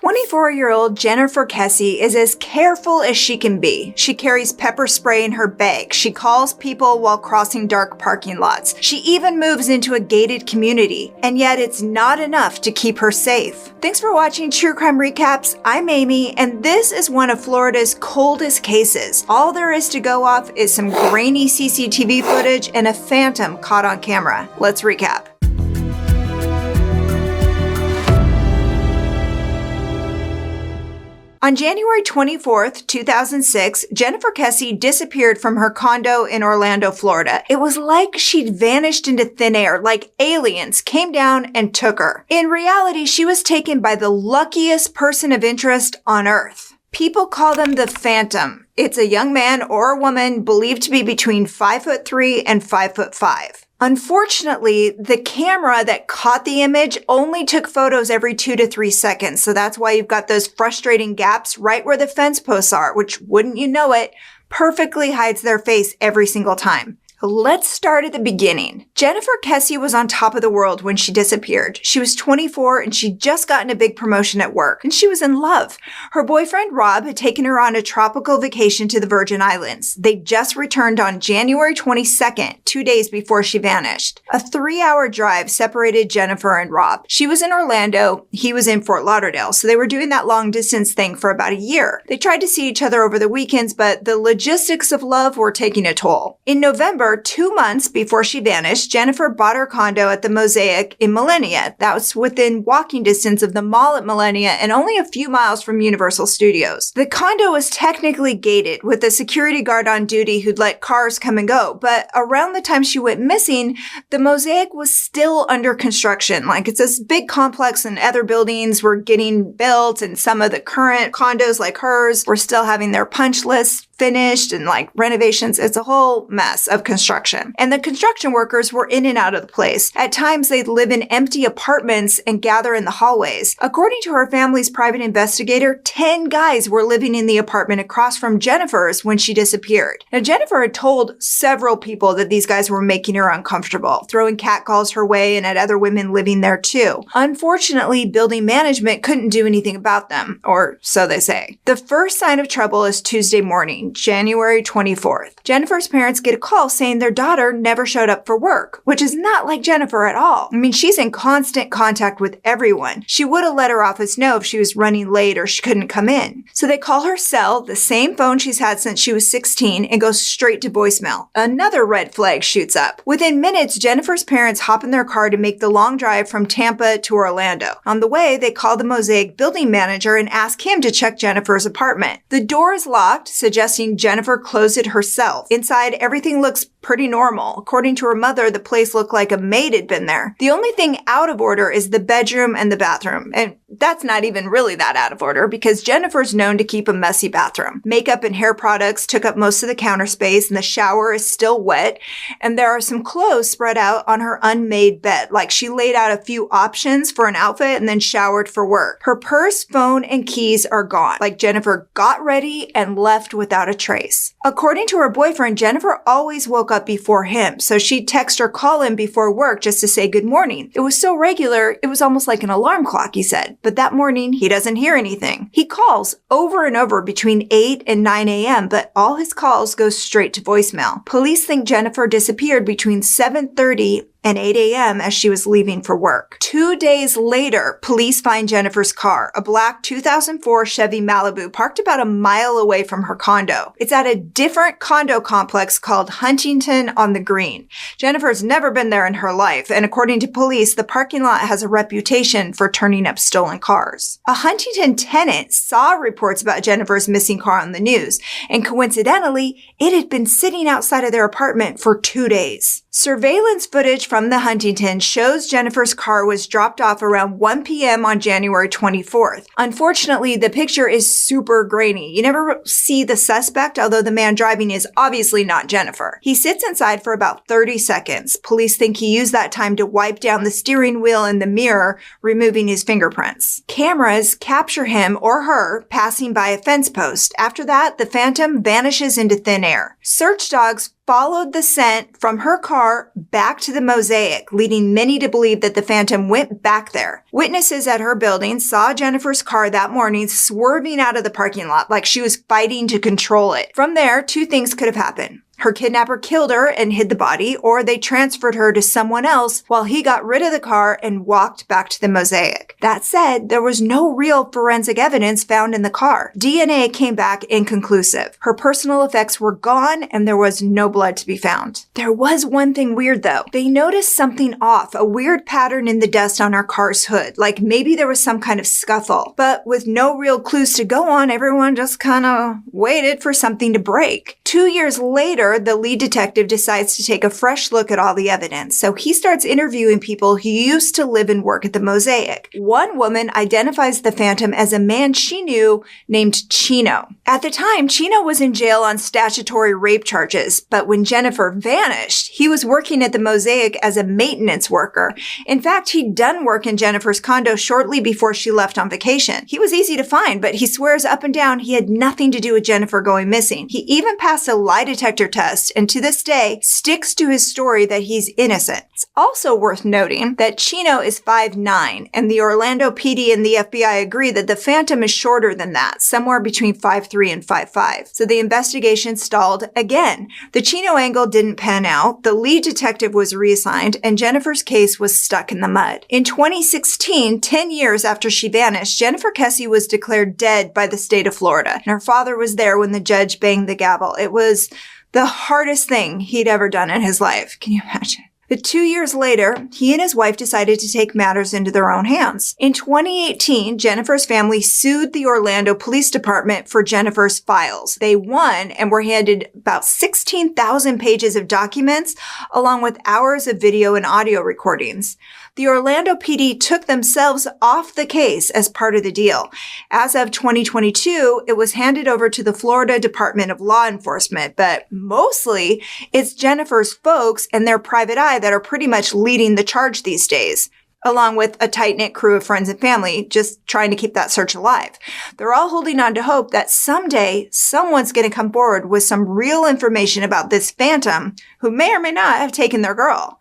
24-year-old Jennifer Kesse is as careful as she can be. She carries pepper spray in her bag. She calls people while crossing dark parking lots. She even moves into a gated community. And yet it's not enough to keep her safe. Thanks for watching True Crime Recaps. I'm Amy, and this is one of Florida's coldest cases. All there is to go off is some grainy CCTV footage and a phantom caught on camera. Let's recap. On January 24th, 2006, Jennifer Kesse disappeared from her condo in Orlando, Florida. It was like she'd vanished into thin air, like aliens came down and took her. In reality, she was taken by the luckiest person of interest on Earth. People call them the Phantom. It's a young man or a woman believed to be between 5'3" and 5'5". Unfortunately, the camera that caught the image only took photos every 2 to 3 seconds, so that's why you've got those frustrating gaps right where the fence posts are, which, wouldn't you know it, perfectly hides their face every single time. Let's start at the beginning. Jennifer Kesse was on top of the world when she disappeared. She was 24 and she'd just gotten a big promotion at work, and she was in love. Her boyfriend, Rob, had taken her on a tropical vacation to the Virgin Islands. They just returned on January 22nd, 2 days before she vanished. A 3-hour drive separated Jennifer and Rob. She was in Orlando, he was in Fort Lauderdale, so they were doing that long distance thing for about a year. They tried to see each other over the weekends, but the logistics of love were taking a toll. In November, 2 months before she vanished, Jennifer bought her condo at the Mosaic in Millenia. That was within walking distance of the mall at Millenia and only a few miles from Universal Studios. The condo was technically gated with a security guard on duty who'd let cars come and go, but around the time she went missing, the Mosaic was still under construction. Like, it's this big complex and other buildings were getting built, and some of the current condos like hers were still having their punch lists finished and like renovations. It's a whole mess of construction. And the construction workers were in and out of the place. At times they'd live in empty apartments and gather in the hallways. According to her family's private investigator, 10 guys were living in the apartment across from Jennifer's when she disappeared. Now, Jennifer had told several people that these guys were making her uncomfortable, throwing catcalls her way and at other women living there too. Unfortunately, building management couldn't do anything about them, or so they say. The first sign of trouble is Tuesday morning, January 24th. Jennifer's parents get a call saying their daughter never showed up for work, which is not like Jennifer at all. I mean, she's in constant contact with everyone. She would have let her office know if she was running late or she couldn't come in. So they call her cell, the same phone she's had since she was 16, and goes straight to voicemail. Another red flag shoots up. Within minutes, Jennifer's parents hop in their car to make the long drive from Tampa to Orlando. On the way, they call the Mosaic building manager and ask him to check Jennifer's apartment. The door is locked, suggesting Jennifer closed it herself. Inside, everything looks pretty normal. According to her mother, the place looked like a maid had been there. The only thing out of order is the bedroom and the bathroom. And that's not even really that out of order because Jennifer's known to keep a messy bathroom. Makeup and hair products took up most of the counter space, and the shower is still wet. And there are some clothes spread out on her unmade bed. Like, she laid out a few options for an outfit and then showered for work. Her purse, phone, and keys are gone. Like, Jennifer got ready and left without a trace. According to her boyfriend, Jennifer always woke up before him, so she'd text or call him before work just to say good morning. It was so regular, it was almost like an alarm clock, he said. But that morning, he doesn't hear anything. He calls over and over between 8 and 9 a.m., but all his calls go straight to voicemail. Police think Jennifer disappeared between 7:30 and 8 a.m. as she was leaving for work. 2 days later, police find Jennifer's car, a black 2004 Chevy Malibu parked about a mile away from her condo. It's at a different condo complex called Huntington on the Green. Jennifer's never been there in her life, and according to police, the parking lot has a reputation for turning up stolen cars. A Huntington tenant saw reports about Jennifer's missing car on the news, and coincidentally, it had been sitting outside of their apartment for 2 days. Surveillance footage from the Huntington shows Jennifer's car was dropped off around 1 p.m. on January 24th. Unfortunately, the picture is super grainy. You never see the suspect, although the man driving is obviously not Jennifer. He sits inside for about 30 seconds. Police think he used that time to wipe down the steering wheel and the mirror, removing his fingerprints. Cameras capture him or or her passing by a fence post. After that, the phantom vanishes into thin air. Search dogs followed the scent from her car back to the mosaic, leading many to believe that the phantom went back there. Witnesses at her building saw Jennifer's car that morning swerving out of the parking lot like she was fighting to control it. From there, two things could have happened. Her kidnapper killed her and hid the body, or they transferred her to someone else while he got rid of the car and walked back to the mosaic. That said, there was no real forensic evidence found in the car. DNA came back inconclusive. Her personal effects were gone and there was no blood to be found. There was one thing weird though. They noticed something off, a weird pattern in the dust on her car's hood, like maybe there was some kind of scuffle. But with no real clues to go on, everyone just kind of waited for something to break. 2 years later, the lead detective decides to take a fresh look at all the evidence. So he starts interviewing people who used to live and work at the mosaic. One woman identifies the phantom as a man she knew named Chino. At the time, Chino was in jail on statutory rape charges, but when Jennifer vanished, he was working at the mosaic as a maintenance worker. In fact, he'd done work in Jennifer's condo shortly before she left on vacation. He was easy to find, but he swears up and down he had nothing to do with Jennifer going missing. He even passed a lie detector test and to this day sticks to his story that he's innocent. It's also worth noting that Chino is 5'9", and the Orlando PD and the FBI agree that the phantom is shorter than that, somewhere between 5'3" and 5'5". So the investigation stalled again. The Chino angle didn't pan out, the lead detective was reassigned, and Jennifer's case was stuck in the mud. In 2016, 10 years after she vanished, Jennifer Kesse was declared dead by the state of Florida, and her father was there when the judge banged the gavel. It was the hardest thing he'd ever done in his life. Can you imagine? But 2 years later, he and his wife decided to take matters into their own hands. In 2018, Jennifer's family sued the Orlando Police Department for Jennifer's files. They won and were handed about 16,000 pages of documents, along with hours of video and audio recordings. The Orlando PD took themselves off the case as part of the deal. As of 2022, it was handed over to the Florida Department of Law Enforcement, but mostly it's Jennifer's folks and their private eye that are pretty much leading the charge these days, along with a tight-knit crew of friends and family just trying to keep that search alive. They're all holding on to hope that someday someone's going to come forward with some real information about this phantom who may or may not have taken their girl.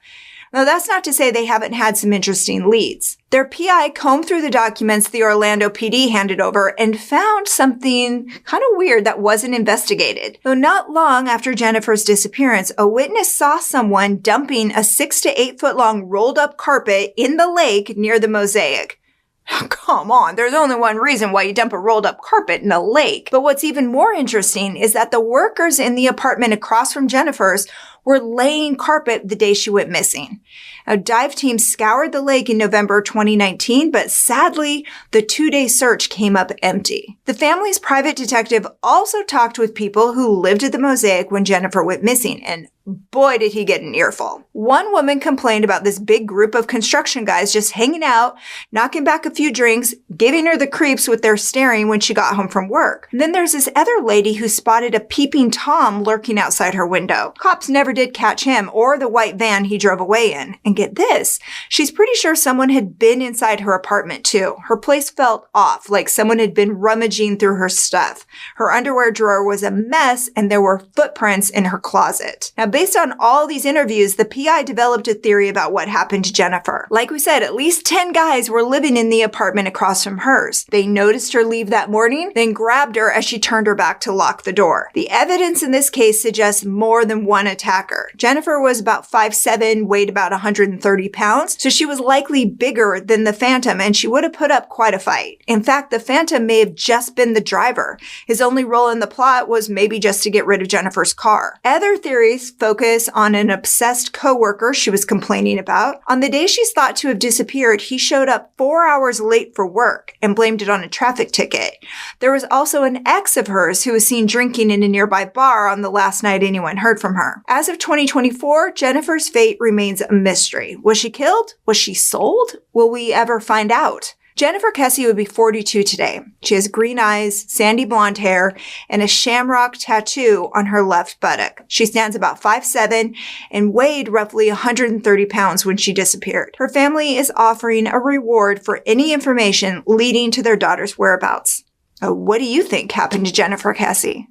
Now, that's not to say they haven't had some interesting leads. Their PI combed through the documents the Orlando PD handed over and found something kind of weird that wasn't investigated. Though not long after Jennifer's disappearance, a witness saw someone dumping a 6 to 8 foot long rolled up carpet in the lake near the mosaic. Come on, there's only one reason why you dump a rolled up carpet in a lake. But what's even more interesting is that the workers in the apartment across from Jennifer's were laying carpet the day she went missing. A dive team scoured the lake in November 2019, but sadly, the 2-day search came up empty. The family's private detective also talked with people who lived at the mosaic when Jennifer went missing, and boy, did he get an earful. One woman complained about this big group of construction guys just hanging out, knocking back a few drinks, giving her the creeps with their staring when she got home from work. And then there's this other lady who spotted a peeping Tom lurking outside her window. Cops never did catch him or the white van he drove away in. And get this, she's pretty sure someone had been inside her apartment too. Her place felt off, like someone had been rummaging through her stuff. Her underwear drawer was a mess and there were footprints in her closet. Now, based on all these interviews, the PI developed a theory about what happened to Jennifer. Like we said, at least 10 guys were living in the apartment across from hers. They noticed her leave that morning, then grabbed her as she turned her back to lock the door. The evidence in this case suggests more than one attacker. Jennifer was about 5'7", weighed about 130 pounds, so she was likely bigger than the Phantom, and she would have put up quite a fight. In fact, the Phantom may have just been the driver. His only role in the plot was maybe just to get rid of Jennifer's car. Other theories focus on an obsessed coworker she was complaining about. On the day she's thought to have disappeared, he showed up 4 hours late for work and blamed it on a traffic ticket. There was also an ex of hers who was seen drinking in a nearby bar on the last night anyone heard from her. As of 2024, Jennifer's fate remains a mystery. Was she killed? Was she sold? Will we ever find out? Jennifer Kesse would be 42 today. She has green eyes, sandy blonde hair, and a shamrock tattoo on her left buttock. She stands about 5'7" and weighed roughly 130 pounds when she disappeared. Her family is offering a reward for any information leading to their daughter's whereabouts. What do you think happened to Jennifer Kesse?